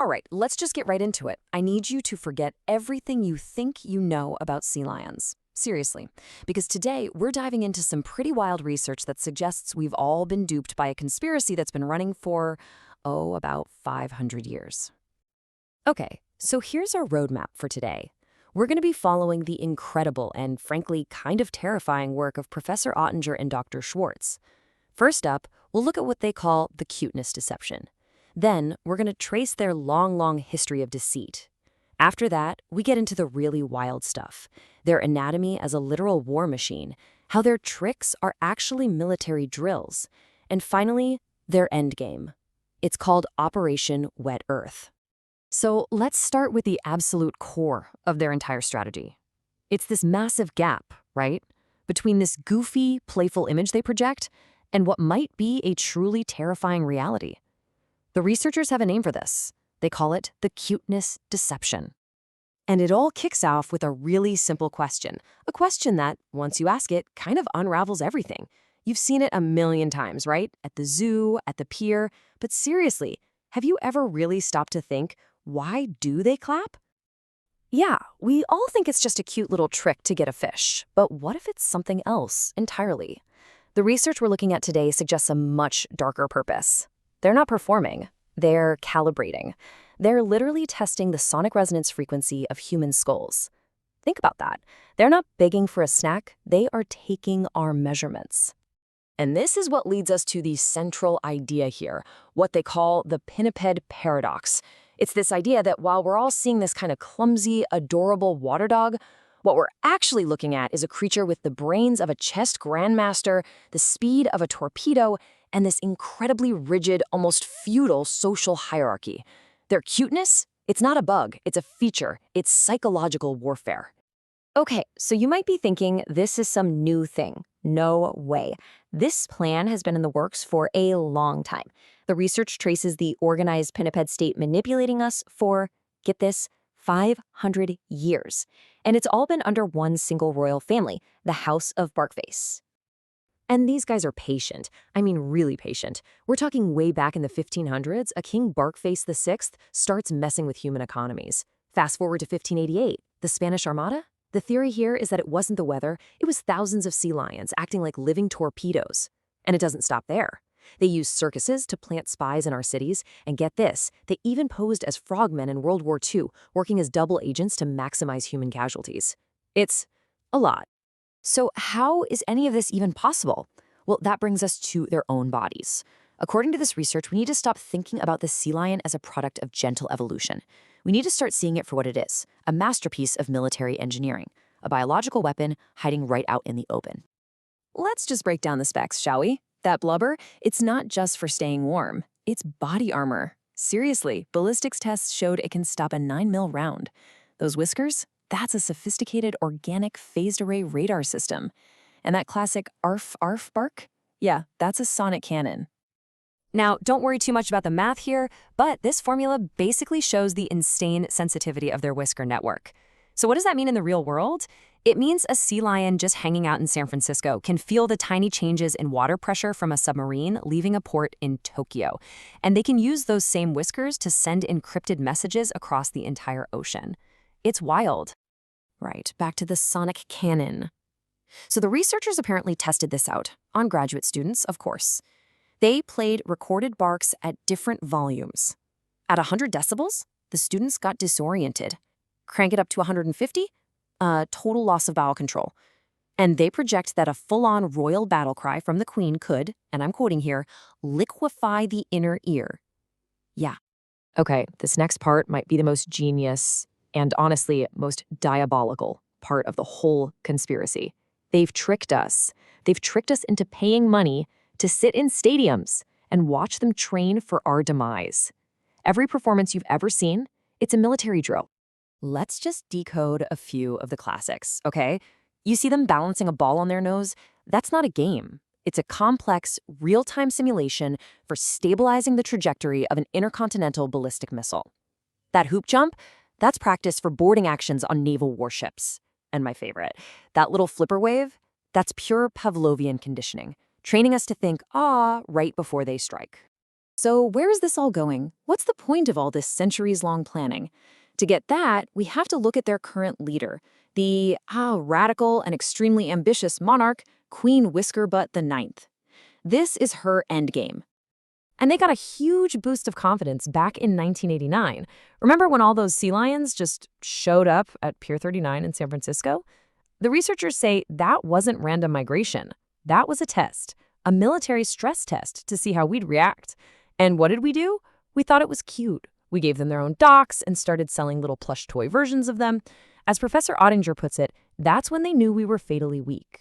All right, let's just get right into it. I need you to forget everything you think you know about sea lions. Seriously, because today we're diving into some pretty wild research that suggests we've all been duped by a conspiracy that's been running for, about 500 years. Okay, so here's our roadmap for today. We're going to be following the incredible and, frankly, kind of terrifying work of Professor Ottinger and Dr. Schwartz. First up, we'll look at what they call the cuteness deception. Then, we're going to trace their long history of deceit. After that, we get into the really wild stuff, their anatomy as a literal war machine, how their tricks are actually military drills, and finally, their endgame. It's called Operation Wet Earth. So let's start with the absolute core of their entire strategy. It's this massive gap, right, between this goofy, playful image they project and what might be a truly terrifying reality. The researchers have a name for this. They call it the cuteness deception. And it all kicks off with a really simple question, a question that, once you ask it, kind of unravels everything. You've seen it a million times, right? At the zoo, at the pier. But seriously, have you ever really stopped to think, why do they clap? Yeah, we all think it's just a cute little trick to get a fish. But what if it's something else entirely? The research we're looking at today suggests a much darker purpose. They're not performing, they're calibrating. They're literally testing the sonic resonance frequency of human skulls. Think about that. They're not begging for a snack, they are taking our measurements. And this is what leads us to the central idea here, what they call the Pinniped paradox. It's this idea that while we're all seeing this kind of clumsy, adorable water dog, what we're actually looking at is a creature with the brains of a chess grandmaster, the speed of a torpedo, and this incredibly rigid, almost feudal social hierarchy. Their cuteness? It's not a bug, it's a feature. It's psychological warfare. Okay, so you might be thinking this is some new thing. No way. This plan has been in the works for a long time. The research traces the organized pinniped state manipulating us for, get this, 500 years. And it's all been under one single royal family, the House of Barkface. And these guys are patient. I mean, really patient. We're talking way back in the 1500s, a King Barkface VI starts messing with human economies. Fast forward to 1588, the Spanish Armada? The theory here is that it wasn't the weather, it was thousands of sea lions acting like living torpedoes. And it doesn't stop there. They used circuses to plant spies in our cities, and get this, they even posed as frogmen in World War II, working as double agents to maximize human casualties. It's a lot. So how is any of this even possible? Well, that brings us to their own bodies. According to this research, we need to stop thinking about the sea lion as a product of gentle evolution. We need to start seeing it for what it is, a masterpiece of military engineering, a biological weapon hiding right out in the open. Let's just break down the specs, shall we? That blubber, it's not just for staying warm. It's body armor. Seriously, ballistics tests showed it can stop a 9mm round. Those whiskers? That's a sophisticated organic phased array radar system. And that classic arf arf bark? Yeah, that's a sonic cannon. Now, don't worry too much about the math here, but this formula basically shows the insane sensitivity of their whisker network. So what does that mean in the real world? It means a sea lion just hanging out in San Francisco can feel the tiny changes in water pressure from a submarine leaving a port in Tokyo. And they can use those same whiskers to send encrypted messages across the entire ocean. It's wild. Right, back to the sonic cannon. So the researchers apparently tested this out, on graduate students, of course. They played recorded barks at different volumes. At 100 decibels, the students got disoriented. Crank it up to 150, total loss of bowel control. And they project that a full-on royal battle cry from the queen could, and I'm quoting here, liquefy the inner ear. Yeah. Okay, this next part might be the most genius and honestly, most diabolical part of the whole conspiracy. They've tricked us. They've tricked us into paying money to sit in stadiums and watch them train for our demise. Every performance you've ever seen, it's a military drill. Let's just decode a few of the classics, okay? You see them balancing a ball on their nose? That's not a game. It's a complex, real-time simulation for stabilizing the trajectory of an intercontinental ballistic missile. That hoop jump? That's practice for boarding actions on naval warships. And my favorite, that little flipper wave? That's pure Pavlovian conditioning, training us to think, right before they strike. So where is this all going? What's the point of all this centuries-long planning? To get that, we have to look at their current leader, the radical and extremely ambitious monarch, Queen Whiskerbutt the Ninth. This is her endgame. And they got a huge boost of confidence back in 1989. Remember when all those sea lions just showed up at Pier 39 in San Francisco? The researchers say that wasn't random migration. That was a test, a military stress test to see how we'd react. And what did we do? We thought it was cute. We gave them their own docks and started selling little plush toy versions of them. As Professor Ottinger puts it, that's when they knew we were fatally weak.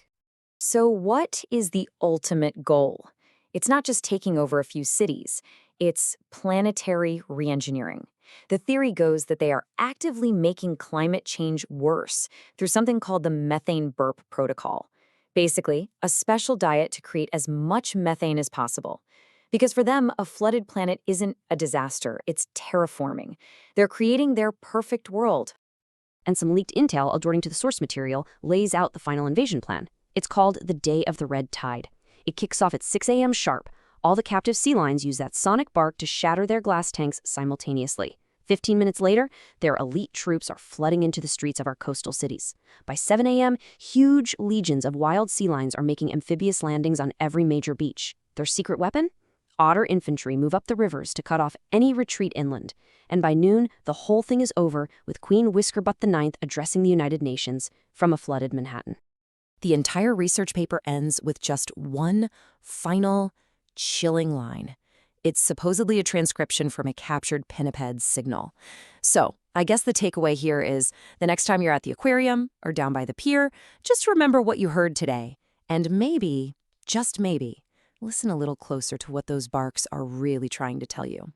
So what is the ultimate goal? It's not just taking over a few cities. It's planetary reengineering. The theory goes that they are actively making climate change worse through something called the methane burp protocol. Basically, a special diet to create as much methane as possible. Because for them, a flooded planet isn't a disaster, it's terraforming. They're creating their perfect world. And some leaked intel, according to the source material, lays out the final invasion plan. It's called the Day of the Red Tide. It kicks off at 6 a.m. sharp. All the captive sea lions use that sonic bark to shatter their glass tanks simultaneously. 15 minutes later, their elite troops are flooding into the streets of our coastal cities. By 7 a.m., huge legions of wild sea lions are making amphibious landings on every major beach. Their secret weapon? Otter infantry move up the rivers to cut off any retreat inland. And by noon, the whole thing is over, with Queen Whiskerbutt the Ninth addressing the United Nations from a flooded Manhattan. The entire research paper ends with just one final, chilling line. It's supposedly a transcription from a captured Pinniped signal. So, I guess the takeaway here is, the next time you're at the aquarium or down by the pier, just remember what you heard today. And maybe, just maybe, listen a little closer to what those barks are really trying to tell you.